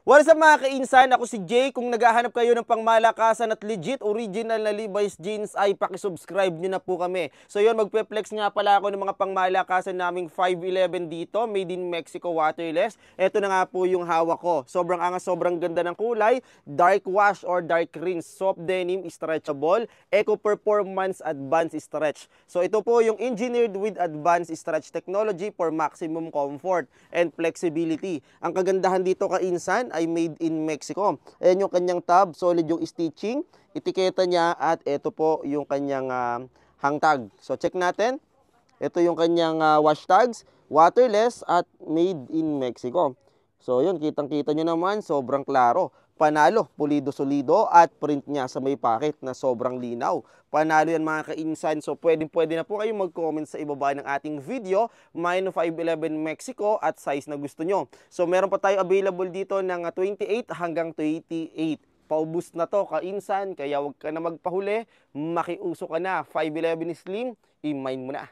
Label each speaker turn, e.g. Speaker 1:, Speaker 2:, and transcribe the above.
Speaker 1: What is up mga kainsan? Ako si Jay. Kung naghahanap kayo ng pangmalakasan at legit original na Levi's jeans ay pakisubscribe nyo na po kami. So yun, magpe-flex nga pala ako ng mga pangmalakasan naming 511 dito, made in Mexico, waterless. Ito na nga po yung hawak ko. Sobrang angas, sobrang ganda ng kulay, dark wash or dark rinse, soft denim, stretchable, eco performance advanced stretch. So ito po yung engineered with advanced stretch technology for maximum comfort and flexibility. Ang kagandahan dito kainsan ay made in Mexico. Ayan yung kanyang tab, solid yung stitching, etiketa niya at ito po yung kanyang hang tag. So check natin. Ito yung kanyang wash tags, waterless at made in Mexico. So yun, kitang-kita nyo naman, sobrang klaro. Panalo, pulido solido at print niya sa may packet na sobrang linaw. Panalo yan mga kainsan. So pwede na po kayong mag-comment sa ibaba ng ating video, mine 511 Mexico at size na gusto nyo. So meron pa tayo available dito ng 28 hanggang 28. Paubos na to kainsan, kaya wag ka na magpahuli, makiuso ka na. 511 Slim, i-mine mo na.